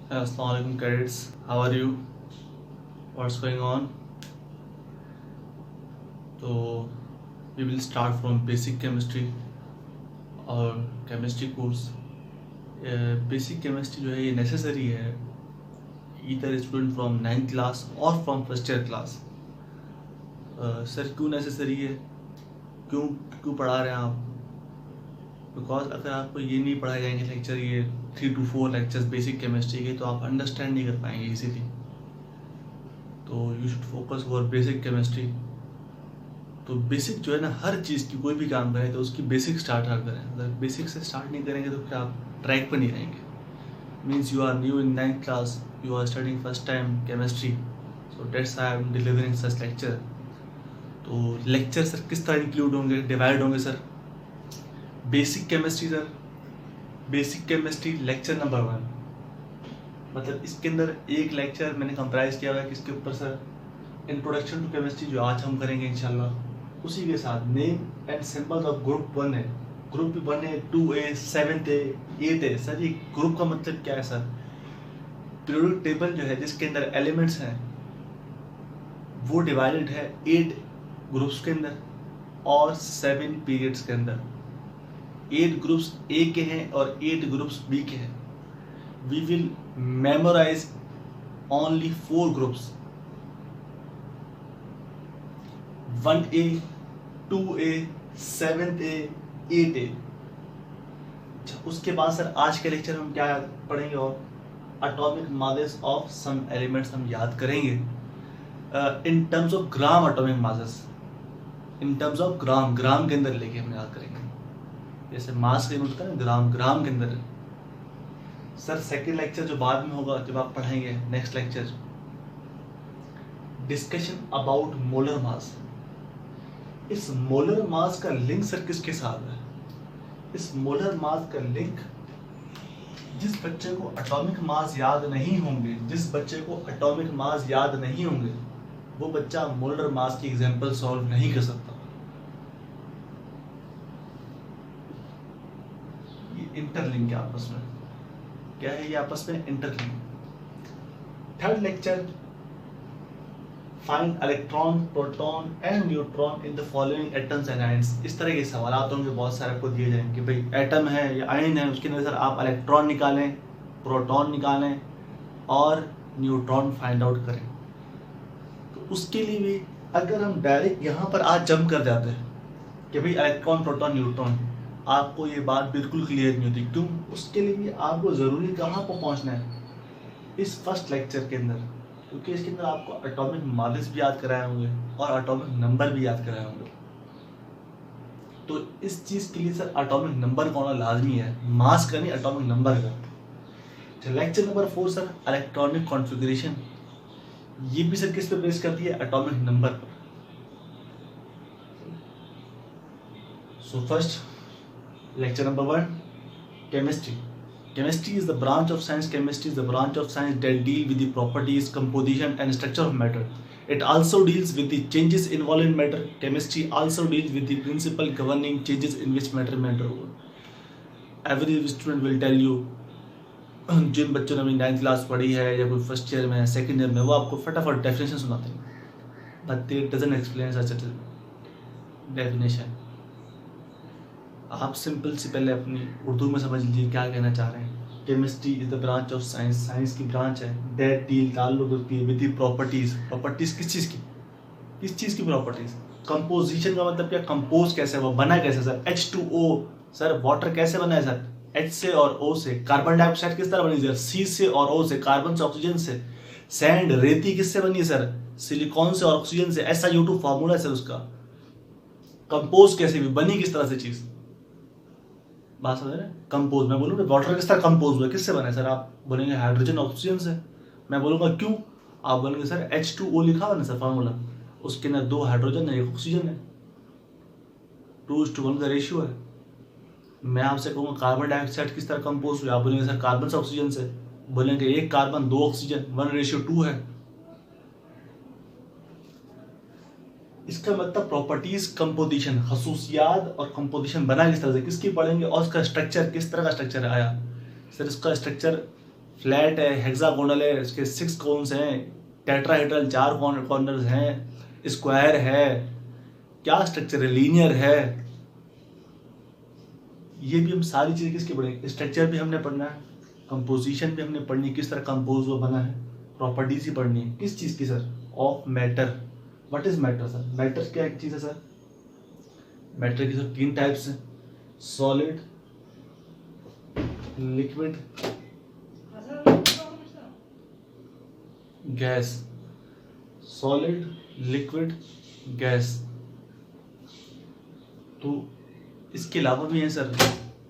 Assalamualaikum cadets, how are you? What's going on? तो we will start from basic chemistry और chemistry course. Basic chemistry जो है ये necessary है either student from 9th class or from first year class. Sir क्यों necessary है? क्यों क्यों पढ़ा रहे हैं आप? बिकॉज अगर आपको ये नहीं पढ़ाए जाएंगे लेक्चर, ये 3 to 4 लेक्चर्स बेसिक केमिस्ट्री के, तो आप अंडरस्टैंड नहीं कर पाएंगे इजीली. तो you should focus for basic chemistry. तो बेसिक जो है ना, हर चीज़ की कोई भी काम करें तो उसकी बेसिक स्टार्ट करें. अगर बेसिक से स्टार्ट नहीं करेंगे तो फिर आप ट्रैक पर नहीं रहेंगे. Means you are new in 9th class, you are studying first time chemistry, so that's I am delivering such lecture. तो लेक्चर सर किस तरह इंक्लूड होंगे, डिवाइड होंगे sir? Basic chemistry sir, basic chemistry lecture number 1, मतलब इसके अंदर एक lecture मैंने कंप्राइज किया हुआ है किसके ऊपर सर? इंट्रोडक्शन टू केमिस्ट्री, जो आज हम करेंगे इंशाल्लाह. उसी के साथ name and symbols of group 1 है, ग्रुप 1 है, 2A, 7A, 8A. सर ये ग्रुप का मतलब क्या है सर? पीरियोडिक टेबल जो है जिसके अंदर एलिमेंट्स हैं वो डिवाइडेड है 8 ग्रुप्स के अंदर और 7 पीरियड्स के अंदर. 8 ग्रुप्स ए के हैं और 8 ग्रुप्स बी के हैं. We will memorize only 4 groups, 1A, 2A, 7A, 8A. उसके बाद सर आज के लेक्चर में हम क्या पढ़ेंगे? और atomic masses of some elements हम याद करेंगे in terms of gram. Atomic masses in terms of gram, gram के अंदर लेके हम याद करेंगे. जैसे मास का यूनिट होता है ना, ग्राम, ग्राम के अंदर. सर सेकेंड लेक्चर जो बाद में होगा, जब आप पढ़ेंगे next lecture, discussion about molar mass. इस मोलर मास का लिंक सर किसके साथ है? इस मोलर मास का लिंक, जिस बच्चे को एटॉमिक मास याद नहीं होंगे, जिस बच्चे को एटॉमिक मास याद नहीं होंगे, वो बच्चा मोलर मास की एग्जांपल सॉल्व नहीं कर सकता. ये इंटरलिंक है आपस में. क्या है ये आपस में? Interlink. Third lecture, find electron, proton and neutron in the following atoms and ions. इस तरह के सवाल होंगे बहुत सारे आपको दिए जाएंगे. भाई एटम है या आयन है, उसके अंदर सर आप इलेक्ट्रॉन निकालें, प्रोटॉन निकालें और न्यूट्रॉन फाइंड आउट करें. तो उसके लिए भी अगर हम डायरेक्ट यहाँ पर आज जंप कर जाते हैं कि भाई इलेक्ट्रॉन, प्रोटॉन, न्यूट्रॉन, आपको ये बात बिल्कुल क्लियर नहीं होती. क्यों? उसके लिए भी आपको ज़रूरी कहाँ पर पहुँचना है? इस फर्स्ट लेक्चर के अंदर, क्योंकि इसके अंदर आपको एटॉमिक मासेस भी याद कराए होंगे और एटॉमिक नंबर भी याद कराए होंगे. तो इस चीज़ के लिए सर एटॉमिक नंबर का होना लाजमी है, मास का नहीं, एटॉमिक नंबर का. Lecture number 4 sir, electronic configuration. ये भी सर किस पे बेस करती है? एटॉमिक नंबर पर. So first lecture number 1, chemistry. Chemistry is the branch of science. Chemistry is the branch of science that deal with the properties, composition and structure of matter. It also deals with the changes involved in matter. Chemistry also deals with the principle governing changes in which matter may undergo. Every student will tell you, जिन बच्चों ने अपनी 9th class पढ़ी है या कोई first year में, second year में, वो आपको फटाफट डेफिनेशन सुनाते हैं, but it doesn't explain such a definition. आप सिंपल से पहले अपनी उर्दू में समझ लीजिए क्या कहना चाह रहे हैं. Chemistry is the branch of science, science की ब्रांच है, दैट डील, ताल्लुक होती है विद द प्रॉपर्टीज. प्रॉपर्टीज किस चीज़ की? किस चीज़ की प्रॉपर्टीज? कंपोजिशन का मतलब क्या? कंपोज कैसे, वो बना कैसे सर? H2O. सर वाटर कैसे बना है सर? H से और O से. कार्बन डाइऑक्साइड किस तरह बनी सर? C से और O से. कार्बन से, ऑक्सीजन से. सैंड, रेती किससे बनी है सर? सिलिकॉन से और ऑक्सीजन से. SiO2 फार्मूला है सर उसका. कंपोज कैसे भी बनी, किस तरह से चीज़? बात समझ रहे हैं? कंपोज. मैं बोलूँगा वाटर किस तरह कंपोज हुआ, किससे बना है सर? आप बोलेंगे हाइड्रोजन, ऑक्सीजन से. मैं बोलूँगा क्यों? आप बोलेंगे सर H2O लिखा हुआ ना सर फार्मूला, उसके अंदर 2 हाइड्रोजन है, 1 ऑक्सीजन है, 2:1 का रेशियो है. मैं आपसे कहूँगा कार्बन डाइऑक्साइड किस तरह कंपोज हुआ, आप बोलेंगे सर कार्बन से, ऑक्सीजन से. बोलेंगे 1 कार्बन 2 ऑक्सीजन, 1:2 है. इसका मतलब प्रॉपर्टीज, कंपोजिशन, खसूसियात और कंपोजिशन बना किस तरह से, किसकी पढ़ेंगे, और उसका स्ट्रक्चर किस तरह का स्ट्रक्चर आया. सर इसका स्ट्रक्चर फ्लैट है, हेक्सागोनल है, इसके 6 कोन्स हैं, टेट्राहेड्रल 4 कॉर्नर्स हैं, स्क्वायर है, क्या स्ट्रक्चर है, लीनियर है। ये भी हम सारी चीज़ें किसकी पढ़ेंगे, स्ट्रक्चर भी हमने पढ़ना है, कंपोजिशन भी हमने पढ़नी है, किस तरह कंपोज वो बना है, प्रॉपर्टीज ही पढ़नी है, किस चीज़ की sir, of matter. What is matter sir, matter क्या एक चीज़ है सर, मैटर की सर 3 टाइप्स हैं, solid, liquid, gas. Solid, liquid, gas. तो इसके अलावा भी है सर,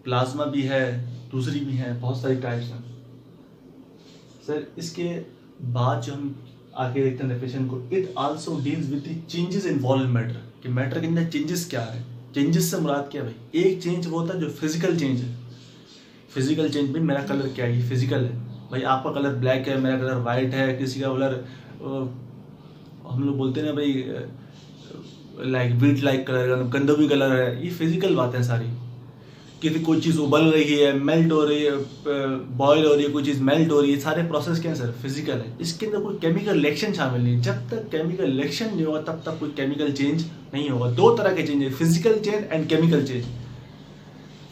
प्लाज्मा भी है, दूसरी भी है, बहुत सारी टाइप्स हैं सर। इसके बाद जो हम आगे देखते हैं डेफिनेशन को, it also deals with the changes involve in matter, कि मैटर के अंदर चेंजेस क्या है। चेंजेस से मुराद क्या है भाई, एक चेंज वो होता है जो फिजिकल चेंज है। फिजिकल चेंज भाई, मेरा कलर क्या है, ये फिजिकल है भाई, आपका कलर ब्लैक है, मेरा कलर वाइट है, किसी का कलर हम लोग बोलते हैं ना भाई लाइक वीट लाइक कलर, गंदवी कलर है, ये फिजिकल बातें हैं सारी। किसी कोई चीज़ उबल रही है, मेल्ट हो रही है, बॉयल हो रही है, कोई चीज़ मेल्ट हो रही है, सारे प्रोसेस क्या है सर, फिजिकल है। इसके अंदर कोई केमिकल रिएक्शन शामिल नहीं। जब तक केमिकल रिएक्शन नहीं होगा तब तक कोई केमिकल चेंज नहीं होगा। 2 तरह के चेंज है, physical change and chemical change.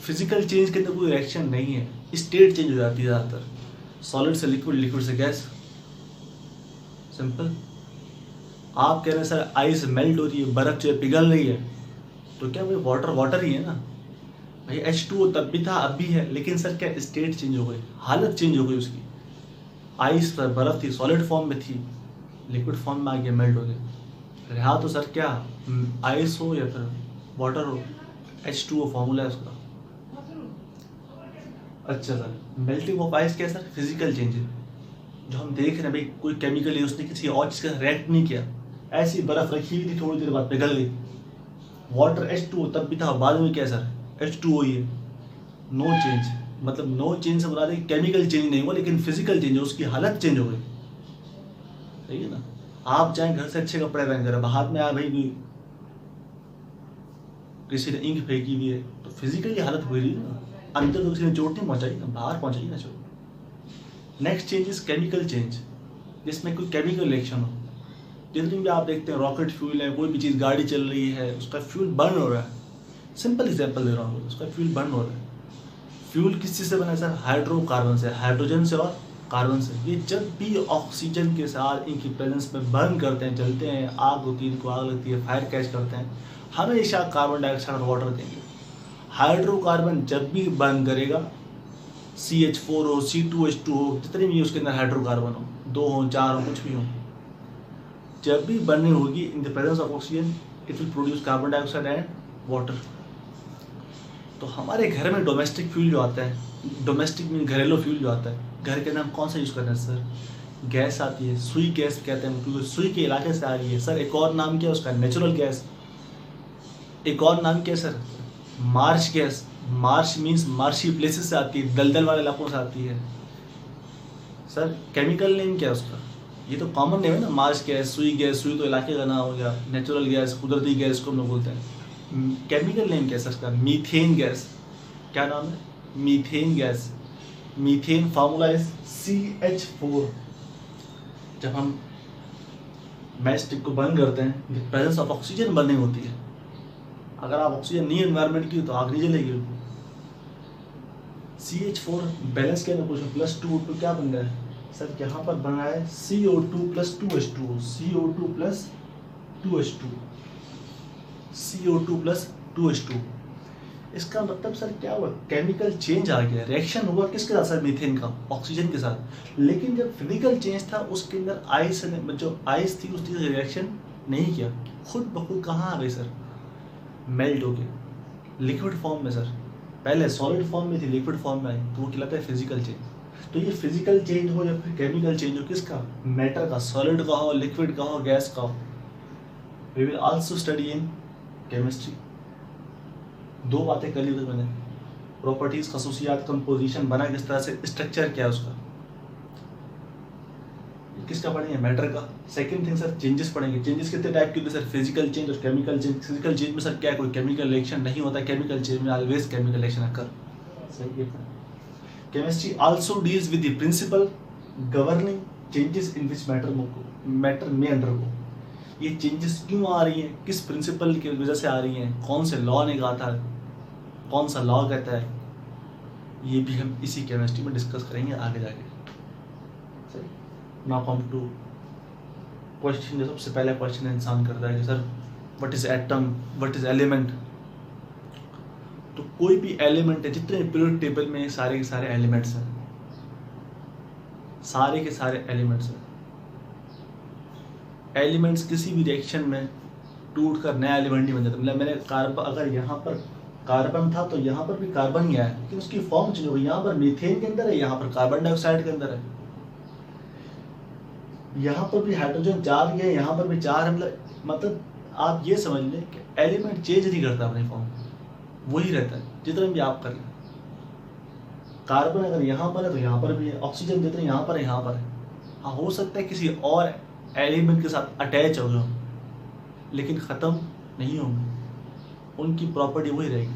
Physical change के अंदर कोई रिएक्शन नहीं है, स्टेट चेंज हो जाती है ज़्यादातर, सॉलिड से लिक्विड, लिक्विड से गैस, सिंपल। आप कह रहे हैं सर आइस मेल्ट हो रही है, बर्फ जो पिघल रही है, तो क्या भाई वाटर वाटर ही है ना भाई। H2O तब भी था, अब भी है, लेकिन सर क्या स्टेट चेंज हो गई, हालत चेंज हो गई उसकी। आइस पर बर्फ थी, सॉलिड फॉर्म में थी, लिक्विड फॉर्म में आ गया, मेल्ट हो गया। रहा तो सर क्या, आइस हो या फिर वाटर हो, H2O फॉर्मूला है उसका। अच्छा सर, मेल्टिंग ऑफ आइस क्या है सर, फिजिकल चेंज है। जो हम देख रहे हैं भाई, कोई केमिकल उसने किसी और चीज़ का रिएक्ट नहीं किया, ऐसी बर्फ रखी हुई थी, थोड़ी देर बाद पिघल गई। वाटर H2O तब भी था, बाद में क्या है सर, H2O ही है। नो चेंज, मतलब नो चेंज से बता दें केमिकल चेंज नहीं हुआ, लेकिन फिजिकल चेंज है, उसकी हालत चेंज हो गई। सही है ना। आप चाहे घर से अच्छे कपड़े पहन कर, हाथ में आ भाई किसी ने इंक फेंकी हुई है, तो फिजिकली हालत हुई रही है ना, अंदर तो किसी ने चोट नहीं पहुंचाई ना, बाहर पहुंचाई ना चोट। Next change is chemical change, जिसमें कोई केमिकल रिएक्शन हो। जितनी भी आप देखते हैं रॉकेट फ्यूल है, कोई भी चीज़ गाड़ी चल रही है, उसका फ्यूल बर्न हो रहा है। सिंपल एग्जांपल दे रहा हूँ, उसका फ्यूल बर्न हो रहा है। फ्यूल किस चीज़ से बना है सर, हाइड्रोकार्बन से, हाइड्रोजन से और कार्बन से। ये जब भी ऑक्सीजन के साथ इनकी प्रेजेंस में बर्न करते हैं, जलते हैं, आग होती है, इनको आग लगती है, फायर कैच करते हैं, हमेशा कार्बन डाइऑक्साइड और वाटर देंगे। हाइड्रोकार्बन जब भी बर्न करेगा, CH4 हो, C2H2 हो, जितने भी उसके अंदर हाइड्रोकार्बन हो, 2 हो, 4 हो, कुछ भी हो, जब भी बर्निंग होगी in the presence of oxygen, it will produce carbon dioxide and water. तो हमारे घर में डोमेस्टिक फ्यूल जो आता है, डोमेस्टिक मीन घरेलू फ्यूल जो आता है, घर के अंदर हम कौन सा यूज़ कर रहे हैं सर, गैस आती है, सुई गैस कहते हैं, क्योंकि सुई के इलाके से आ रही है सर। एक और नाम क्या है उसका, नेचुरल गैस। एक और नाम क्या है sir, Marsh gas. Marsh means marshy places से आती है, दलदल वाले इलाकों से आती है सर। केमिकल नेम क्या है उसका, ये तो कॉमन नेम है ना, मार्श गैस, सुई गैस। सुई तो इलाके का नाम हो गया, नेचुरल गैस कुदरती गैस को हम लोग बोलते हैं। केमिकल नेम क्या है सर का, मीथेन गैस। क्या नाम है, methane gas. Methane formula is CH4। जब हम मैच स्टिक को बर्न करते हैं, प्रेजेंस ऑफ ऑक्सीजन बर्निंग होती है। अगर आप ऑक्सीजन नहीं एनवायरनमेंट की तो आग नहीं जलेगी। CH4 बैलेंस क्या है, पूछो +2 तो क्या बन रहा है सर, यहाँ पर बन रहा है CO2 + 2H2O, CO2 + 2H2, CO2 + 2H2। इसका मतलब सर क्या हुआ, केमिकल चेंज आ गया, रिएक्शन हुआ किसके साथ सर, मीथेन का, ऑक्सीजन के साथ। लेकिन जब फिजिकल चेंज था, उसके अंदर आइस ने, जो आइस थी उसने रिएक्शन नहीं किया, खुद ब खुद कहाँ आ गई सर, मेल्ट हो गई लिक्विड फॉर्म में सर। पहले सॉलिड फॉर्म में थी, लिक्विड फॉर्म में आई, तो वो कहलाता है फिजिकल चेंज। तो ये फिजिकल चेंज हो या फिर केमिकल चेंज हो, किसका, मैटर का, सॉलिड का हो, लिक्विड का हो, गैस का हो। We will also study in chemistry. 2 बातें कर ली थी मैंने, प्रॉपर्टीज, खसूसियात, कंपोजिशन बना किस तरह से, स्ट्रक्चर क्या है उसका, किसका पढ़ेंगे, मैटर का। सेकंड थिंग सर, चेंजेस पढ़ेंगे। चेंजेस कितने टाइप के होते हैं सर, फिजिकल चेंज और केमिकल चेंज। फिजिकल चेंज में सर क्या है, कोई केमिकल रिएक्शन नहीं होता, केमिकल चेंज में ऑलवेज केमिकल रिएक्शन अकर। सही है। Chemistry also deals with the principle governing changes in which matter में अंडरगो। ये चेंजेस क्यों आ रही हैं, किस प्रिंसिपल की वजह से आ रही हैं, कौन से लॉ ने कहा था, कौन सा लॉ कहता है, ये भी हम इसी केमिस्ट्री में डिस्कस करेंगे आगे जाके। सही। Now come to question. जो सबसे पहला क्वेश्चन इंसान करता है कि sir what is atom, what is element. तो कोई भी एलिमेंट है, जितने पीरियोडिक टेबल में सारे के सारे एलिमेंट्स हैं, सारे के सारे एलिमेंट्स हैं। एलिमेंट्स किसी भी रिएक्शन में टूट कर नया एलिमेंट नहीं बन जाता। मतलब मैंने कार्बन, अगर यहाँ पर कार्बन था तो यहाँ पर भी कार्बन ही आया, लेकिन उसकी फॉर्म चेंज हो गई। यहाँ पर मीथेन के अंदर है, यहाँ पर कार्बन डाइऑक्साइड के अंदर है। यहाँ पर भी हाइड्रोजन 4 है, यहाँ पर भी 4 है। मतलब आप ये समझ लें कि एलिमेंट चेंज नहीं करता अपनी फॉर्म, वही रहता है जितना भी आप कर लें। कार्बन अगर यहाँ पर है तो यहाँ पर भी है, ऑक्सीजन जितने यहाँ पर है यहाँ पर है। हाँ, हो सकता है किसी और एलिमेंट के साथ अटैच हो गए, लेकिन ख़त्म नहीं होंगे, उनकी प्रॉपर्टी वही रहेगी।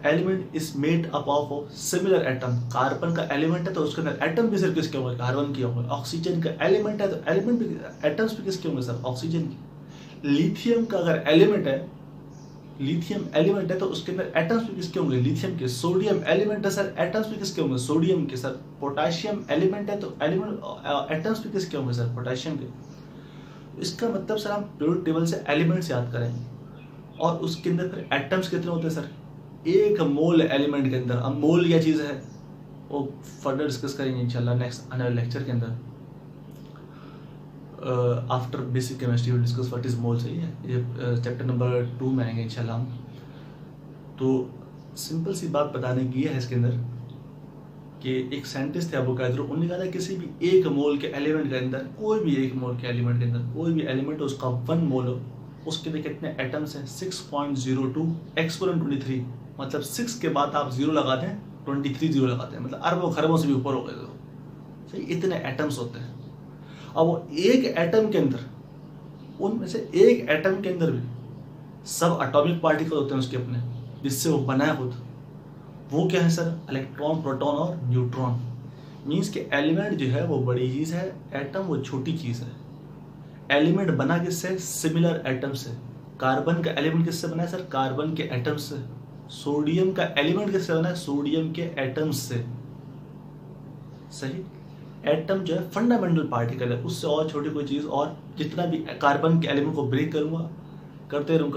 Element is made up of similar atom. Carbon का एलिमेंट है तो उसके अंदर एटम भी सिर्फ किसके होंगे, कार्बन के होंगे। ऑक्सीजन का एलिमेंट है तो एलिमेंट भी, एटम्स भी किसके होंगे सर, ऑक्सीजन की। लिथियम का अगर एलिमेंट है, लिथियम एलिमेंट है तो उसके अंदर एटम्स भी किसके होंगे, लिथियम के। सोडियम एलिमेंट है सर, एटम्स भी किसके होंगे, सोडियम के सर। पोटेशियम एलिमेंट है तो एटम्स भी किसके होंगे सर, पोटेशियम के। इसका मतलब सर हम पीरियोडिक टेबल से एलिमेंट्स याद करेंगे और उसके अंदर फिर एटम्स कितने होते हैं सर, एक मोल एलिमेंट के अंदर। अब मोल क्या चीज़ है वो फर्दर डिस्कस करेंगे इंशाल्लाह नेक्स्ट आने वाले लेक्चर के अंदर। After basic chemistry will discuss what is mole. सही है, ये चैप्टर नंबर 2 में आएंगे इंशाल्लाह हम। तो सिंपल सी बात बताने की है इसके अंदर कि एक साइंटिस्ट थे एवोगाड्रो, उन्होंने कहा था किसी भी एक मोल के एलिमेंट के अंदर, कोई भी एक मोल के एलिमेंट के अंदर कोई भी एलिमेंट हो, उसका 1 मोल हो, उसके लिए कितने एटम्स हैं, 6.02 एक्सपोनेंट 23। मतलब 6 के बाद आप 0 लगाते हैं, 23 0 लगाते हैं, मतलब अरबों खरबों से भी ऊपर हो गए। तो सही, इतने एटम्स होते हैं। अब वो एक एटम के अंदर, उनमें से एक एटम के अंदर भी सब एटॉमिक पार्टिकल होते हैं उसके अपने, जिससे वो बना है खुद। वो क्या है सर, इलेक्ट्रॉन, प्रोटॉन और न्यूट्रॉन। मीन्स के एलिमेंट जो है वो बड़ी चीज़ है, एटम वो छोटी चीज़ है। एलिमेंट बना किससे, सिमिलर एटम से। कार्बन का एलिमेंट किससे बना है सर, कार्बन के एटम से। सोडियम का एलिमेंट किससे बना है, सोडियम के एटम्स से। सही। एटम जो है फंडामेंटल पार्टिकल है, उससे और छोटी कोई चीज़, और जितना भी कार्बन के एलिमेंट को ब्रेक करूंगा, करते रहूँ,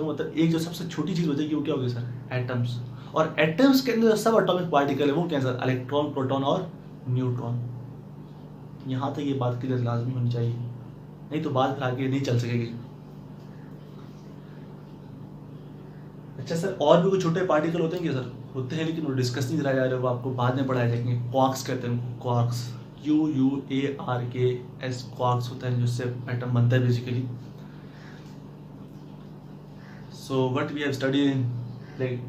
मतलब एक जो सबसे छोटी चीज़ हो जाएगी वो क्या होगी सर, एटम्स। और एटम्स के अंदर सब एटॉमिक पार्टिकल है, वो क्या है सर, इलेक्ट्रॉन, प्रोटॉन और न्यूट्रॉन। यहाँ तक ये बात क्लियर लाजमी होनी चाहिए, नहीं तो बात फिर आगे नहीं चल सकेगी। अच्छा सर, और भी कुछ छोटे पार्टिकल होते हैं क्या सर, होते हैं, लेकिन वो डिस्कस नहीं कराया जा रहा है, वो आपको बाद में पढ़ाए जाएंगे। क्वार्क्स कहते हैं, क्वार्क्स, QUARKS, क्वार्क्स होता है जिससे एटम बनता है basically. So what we have studied like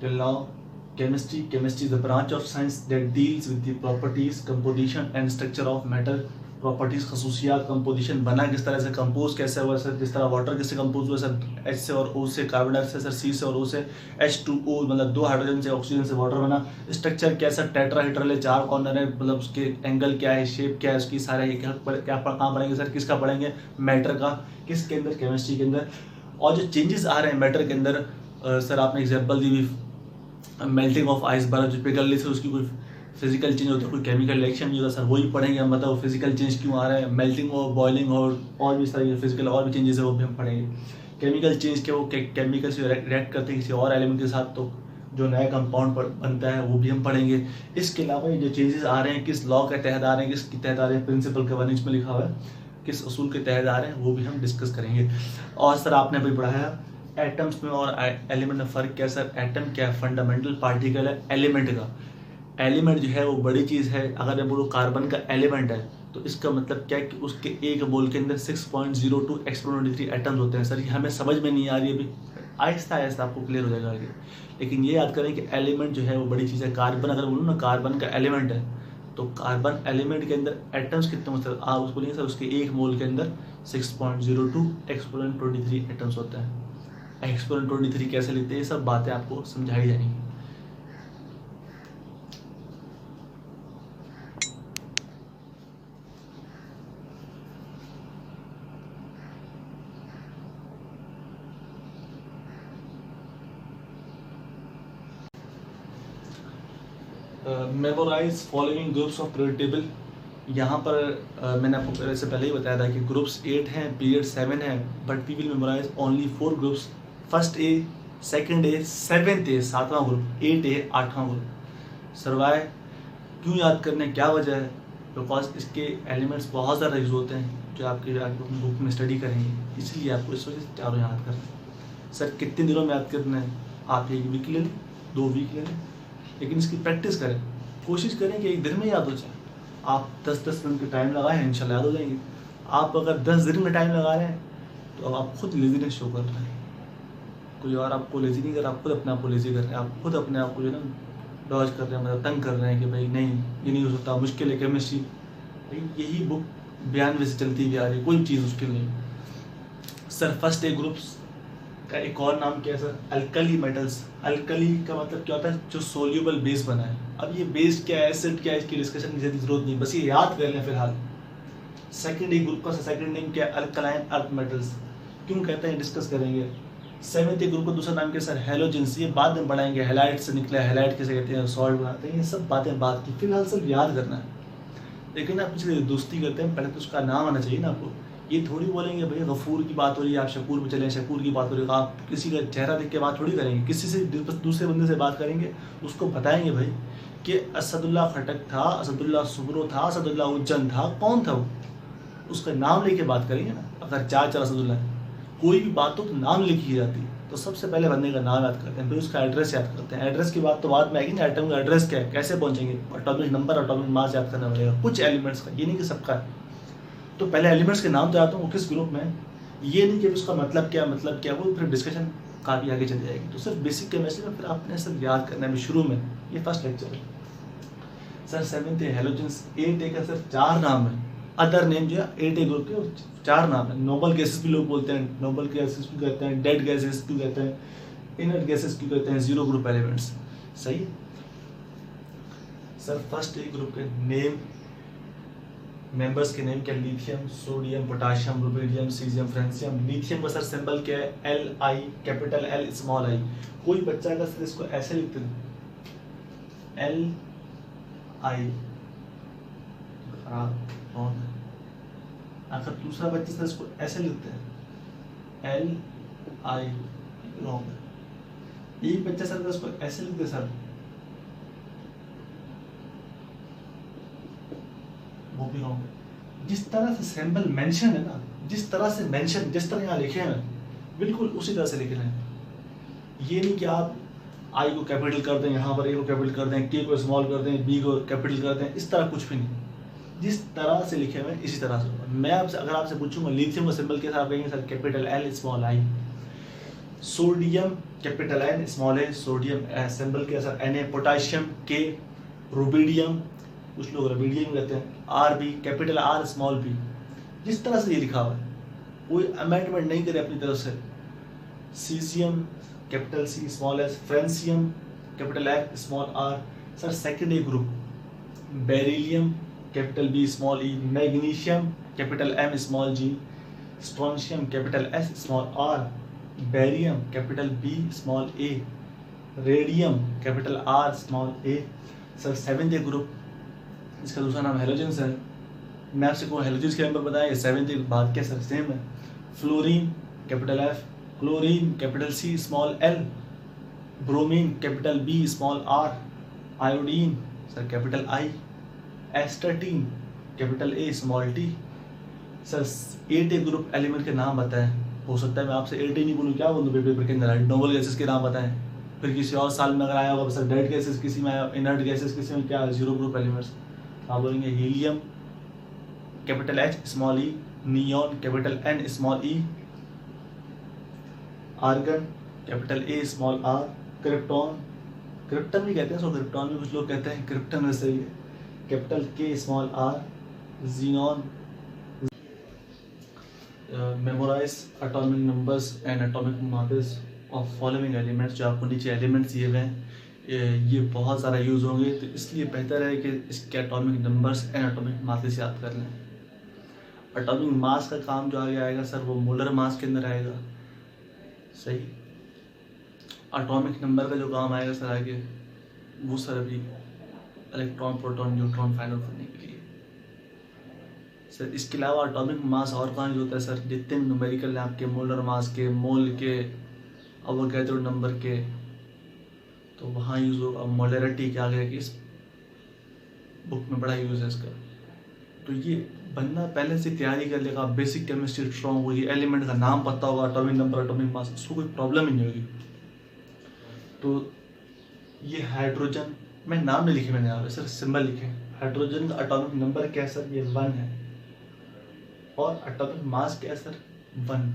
till now, chemistry is a branch of science that deals with the properties, composition and structure of matter। Properties, खसूसियात, composition, बना किस तरह से, कंपोज कैसे हुआ सर, जिस तरह वाटर किससे कंपोज हुआ सर, H से और O से, कार्बन डाइऑक्साइड सर C से और O से, H2O मतलब 2 हाइड्रोजन से ऑक्सीजन से वाटर बना। स्ट्रक्चर कैसा, टेट्राहेड्रल है, 4 कॉर्नर है, मतलब उसके एंगल क्या है, शेप क्या है उसकी, सारे क्या कहाँ पढ़ेंगे सर, किसका पढ़ेंगे, मैटर का। किसके अंदर, केमिस्ट्री के अंदर। और जो चेंजेस आ रहे हैं मैटर के अंदर, सर आपने एग्जाम्पल दी हुई मेल्टिंग ऑफ आइस, बर्फ जो पिघलने से उसकी कोई फिजिकल चेंज होता है, कोई केमिकल रिएक्शन नहीं होता सर, वही पढ़ेंगे हम। मतलब फिजिकल चेंज क्यों आ रहा है, मेल्टिंग और बॉइलिंग और भी सारी फिजिकल और भी चेंजेस है वो भी हम पढ़ेंगे। केमिकल चेंज के वो केमिकल से रिएक्ट करते हैं किसी और एलिमेंट के साथ, तो जो नया कंपाउंड बनता है वो भी हम पढ़ेंगे। इसके अलावा जो चेंजेस आ रहे हैं किस लॉ के तहत आ रहे हैं, किसके तहत आ रहे हैं, प्रिंसिपल गवर्नेंस में लिखा हुआ है, किस असूल के तहत आ रहे हैं, वो भी हम डिस्कस करेंगे। और सर आपने अभी पढ़ाया एटम्स में और एलिमेंट में फ़र्क क्या है सर। एटम क्या है, फंडामेंटल पार्टिकल है एलिमेंट का। एलिमेंट जो है वो बड़ी चीज़ है। अगर मैं बोलूँ कार्बन का एलिमेंट है तो इसका मतलब क्या है कि उसके एक मोल के अंदर 6.02 एक्सपोनेंट 23 एटम्स होते हैं सर। ये हमें समझ में नहीं आ रही अभी, आहिस्ता आहिस्ता आपको क्लियर हो जाएगा आगे। लेकिन ये याद करें कि एलिमेंट जो है वो बड़ी चीज़ है। कार्बन अगर बोलूँ ना कार्बन का एलिमेंट है तो कार्बन एलिमेंट के अंदर एटम्स कितने होते हैं, आप उसको बोलेंगे सर उसके एक मोल के अंदर 6.02 एक्सपोनेंट 23 एटम्स होते हैं। एक्सपोनेंट 23 कैसे लिखते हैं, ये सब बातें आपको समझाई जाएंगी। Memorize following groups of period table. यहाँ पर मैंने आपको पहले से पहले ही बताया था कि ग्रुप्स 8 हैं, पीरियड 7 है, but we will memorize only 4 groups. First A, second A, seventh A 7वां ग्रुप, 8 ए 8वां ग्रुप। सर्वाय क्यों याद करने, क्या वजह है? बिकॉज इसके एलिमेंट्स बहुत ज़्यादा यूज होते हैं जो आपके बुक में स्टडी करेंगे, इसलिए आपको इस वजह से चारों याद करना है। सर कितने दिनों में याद करना है? आप 1 वीक ले लें, 2 वीक ले लें, लेकिन इसकी प्रैक्टिस करें, कोशिश करें कि 1 दिन में याद हो जाए। आप 10-10 मिनट का टाइम लगाएं, इंशाल्लाह याद हो जाएंगे। आप अगर 10 दिन में टाइम लगा रहे हैं तो अब आप खुद लेजीनेस शो कर रहे हैं, कोई और आपको लेजी नहीं कर रहा, आप खुद अपने आप को लेजी कर रहे हैं, आप खुद अपने आप को जो है ना डॉज कर रहे हैं, मतलब तंग कर रहे हैं कि भाई नहीं ये नहीं हो सकता, मुश्किल है केमिस्ट्री। भाई यही बुक 92 से चलती हुई आ रही है, कोई चीज़ मुश्किल नहीं। सर फर्स्ट ए ग्रुप्स का एक और नाम क्या है सर? Alkali metals. अल्कली का मतलब क्या होता है? जो सोल्यूबल बेस बना है। अब ये बेस क्या है, एसिड क्या है, इसकी डिस्कशन की जरूरत नहीं, बस ये याद कर लें फिलहाल। सेकंड ए ग्रुप का सेकंड नेम क्या है? Alkaline earth metals. क्यों कहते हैं, डिस्कस करेंगे। सेवेंथ ए ग्रुप का दूसरा नाम क्या सर? हेलोजेंस। ये बाद में पढ़ाएंगे, हेलाइट से निकला, हेलाइट कैसे कहते हैं, सॉल्ट बनाते हैं, ये सब बातें बात की, फिलहाल सब याद करना है। लेकिन आप किसी दोस्ती करते हैं, पहले तो उसका नाम आना चाहिए ना आपको। ये थोड़ी बोलेंगे भाई गफूर की बात हो रही है, आप शकूर में चले, शकूर की बात हो रही है, आप किसी का चेहरा देख के बात थोड़ी करेंगे, किसी से दूसरे बंदे से बात करेंगे, उसको बताएंगे भाई कि असदुल्ला खटक था, असदुल्ला सुब्रो था, असदुल्ला उज्जैन था, कौन था वो, उसका नाम लेके बात करेंगे ना। अगर 4 असदुल्ला है, कोई भी बात हो तो नाम लिखी जाती है, तो सबसे पहले बंदे का नाम याद करते हैं, फिर उसका एड्रेस याद करते हैं। एड्रेस की बात तो बाद में आएगी ना, एटम का एड्रेस क्या है, कैसे पहुंचेंगे, एटॉमिक नंबर, एटॉमिक मास याद करना पड़ेगा, कुछ एलिमेंट्स का, ये नहीं कि सबका है। तो पहले एलिमेंट्स के नाम तो याद हो, वो किस ग्रुप में है, ये नहीं कि उसका मतलब क्या, मतलब क्या, वो फिर डिस्कशन काफ़ी आगे चल जाएगी। तो सिर्फ बेसिक केमिस्ट्री में फिर आपने सब याद करना है शुरू में, ये फर्स्ट लेक्चर है। सर सेवेंथ है हेलोजेंस। 8 ए का सर 4 नाम है, अदर नेम जो है 8 ए ग्रुप के 4 नाम है। नोबल गैसेस भी लोग बोलते हैं, नोबल गैसेस भी कहते हैं, डेड गैसेस भी कहते हैं, इनर्ट गैसेस भी कहते हैं, 0 ग्रुप एलिमेंट्स। सही है सर। फर्स्ट ए ग्रुप के नेम, मेंबर्स के नेम क्या? Lithium, sodium, potassium, rubidium, caesium, francium. Lithium का सर सिंबल क्या है? Li, capital L small i। कोई बच्चा अगर सर इसको ऐसे लिखते हैं Li, खराब रॉन्ग है। अगर दूसरा बच्चा सर इसको ऐसे लिखते हैं Li, रॉन्ग है। एक बच्चा सर इसको ऐसे लिखते सर, वो भी रॉन्ग है। जिस तरह से सिंबल मेंशन है ना, जिस तरह से मेंशन, जिस तरह यहाँ लिखे हैं बिल्कुल उसी तरह से लिखे हैं। ये नहीं कि आप आई को कैपिटल कर दें, यहाँ पर ए को कैपिटल कर दें, के को स्मॉल कर दें, बी को कैपिटल कर दें, इस तरह कुछ भी नहीं। जिस तरह से लिखे हुए इसी तरह से। मैं आपसे अगर आपसे पूछूंगा लिथियम का सिंबल कैसा, आप कहेंगे sir capital L small i। Sodium capital N small a, sodium symbol क्या sir Na। Potassium K, rubidium कुछ लोग रुबिडियम कहते हैं, Rb capital R small b। जिस तरह से ये लिखा हुआ है, कोई अमेंडमेंट नहीं करे अपनी तरफ से। Caesium capital C small s, francium capital F small r। Sir second A group, beryllium capital B small e, magnesium capital M small g, strontium capital S small r, barium capital B small a, radium capital R small a। Sir seventh A group, इसका दूसरा नाम halogens है। मैं आपसे को halogens के number बताया, seventh A बात क्या सर सेम है। Fluorine capital F, chlorine capital C small l, bromine capital B small r, iodine sir capital I, astatine capital A small t। Sir 8 A group element के नाम बताएं। हो सकता है मैं आपसे 8 ही नहीं बोलूँ, क्या बोलूँ पेपर के अंदर? नोबल गैसेस के नाम बताएं। फिर किसी और साल में अगर आया होगा सर डेड गैसेस, किसी में इनर्ट गैसेस, किसी में क्या 0 ग्रुप एलिमेंट्स, आप बोलेंगे helium capital H small e, neon capital N small e, argon capital A small r, krypton, krypton भी कहते हैं, सो क्रिप्टॉन भी कुछ लोग कहते हैं, क्रिप्टन में सही है, capital K small r, xenon. Memorize atomic numbers and atomic masses of following elements. जो आपको नीचे एलिमेंट्स दिए हुए हैं ये बहुत ज़्यादा यूज़ होंगे, तो इसलिए बेहतर है कि इसके atomic numbers and atomic masses याद कर लें। एटॉमिक मास का काम जो आगे आएगा सर वो मोलर मास के अंदर आएगा। सही। एटॉमिक नंबर का जो काम आएगा सर आगे वो सर अभी electron proton neutron find out करने के लिए। सर इसके अलावा एटॉमिक मास और कहाँ यूज होता है सर? जितने न्यूमेरिकल हैं आपके, मोलर मास के, मोल के, अवोगैड्रो नंबर के, तो वहाँ यूज होगा। मोलरिटी के आगे की इस बुक में बड़ा यूज है इसका। तो ये बंदा पहले से तैयारी कर लेगा, बेसिक केमिस्ट्री स्ट्रॉन्ग होगी, एलिमेंट का नाम पता होगा, एटॉमिक नंबर, एटॉमिक मास, उसको कोई प्रॉब्लम ही नहीं होगी। तो ये हाइड्रोजन, मैं नाम नहीं लिखे मैंने यहाँ पे, सिर्फ सिंबल लिखे। हाइड्रोजन का एटॉमिक नंबर क्या है सर? ये 1 है। और एटॉमिक मास क्या है सर? 1।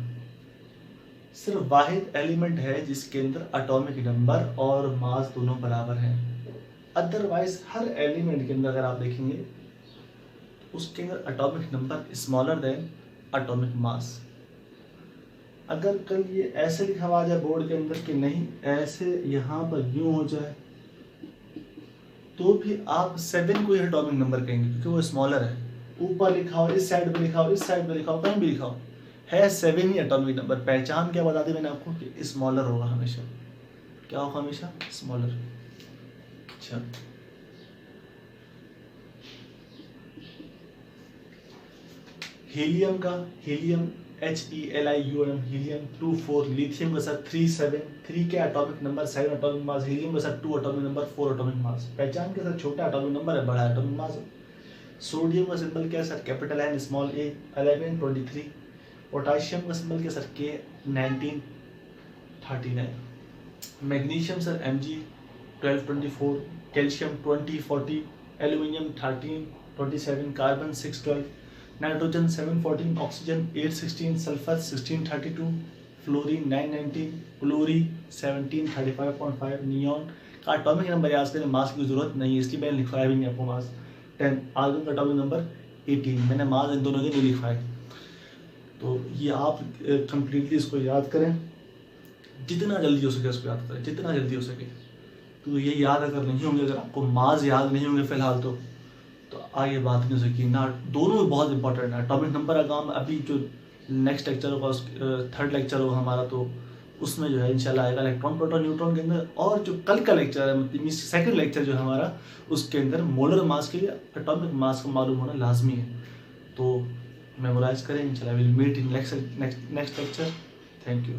सिर्फ वाहिद एलिमेंट है जिसके अंदर एटॉमिक नंबर और मास दोनों बराबर हैं। अदरवाइज हर एलिमेंट के अंदर अगर आप देखेंगे उसके अंदर atomic number smaller than atomic mass. अगर कल ये ऐसे लिखा हुआ जाए बोर्ड के अंदर कि नहीं, ऐसे यहाँ पर यूं हो जाए, तो भी आप 7 को ही एटॉमिक नंबर कहेंगे क्योंकि वो स्मॉलर है। ऊपर लिखा हो, इस साइड पे लिखा हो, इस साइड पे लिखा हो, कहीं भी लिखा हो, है 7 ही एटॉमिक नंबर। पहचान क्या बता दी मैंने आपको कि स्मॉलर होगा हमेशा। क्या होगा? हमेशा स्मॉलर। अच्छा, हीलियम का, हीलियम HELIUM, हीलियम 24, लिथियम का सर 37, 3 के atomic number, 7 atomic mass, helium का sir 2 atomic number, 4 atomic mass. पहचान के सर छोटा एटॉमिक नंबर है, बड़ा एटॉमिक मास है। सोडियम का सिंबल क्या है sir? Capital N small a, 11 23। Potassium का सिंबल क्या sir? K 19 39। Magnesium sir Mg 12 24, calcium 20 40, aluminium 13 27, carbon 6 12, nitrogen 7 14, oxygen 8 16, sulphur 16 32, fluorine 9 19, क्लोरी 17 35.5। Neon का एटॉमिक नंबर याद करें, मास की जरूरत नहीं है इसलिए मैंने लिखवाया भी नहीं आपको मास। 10। आर्गन का एटॉमिक नंबर 18, मैंने मास इन दोनों के नहीं लिखवाए। तो ये आप कंप्लीटली इसको याद करें, जितना जल्दी हो सके इसको याद करें, जितना जल्दी हो सके। तो ये याद अगर नहीं होंगे, अगर आपको मास याद नहीं होंगे फिलहाल तो आगे बात नहीं हो सकी ना। दोनों बहुत इंपॉर्टेंट है। एटॉमिक नंबर का काम अभी जो नेक्स्ट लेक्चर होगा, 3rd लेक्चर होगा हमारा, तो उसमें जो है इंशाल्लाह आएगा इलेक्ट्रॉन प्रोटॉन न्यूट्रॉन के अंदर। और जो कल का लेक्चर है, मतलब 2nd लेक्चर जो है हमारा, उसके अंदर मोलर मास के लिए एटॉमिक मास को मालूम होना लाजमी है। तो मेमोराइज करें इंशाल्लाह। Will meet in next lecture. Thank you.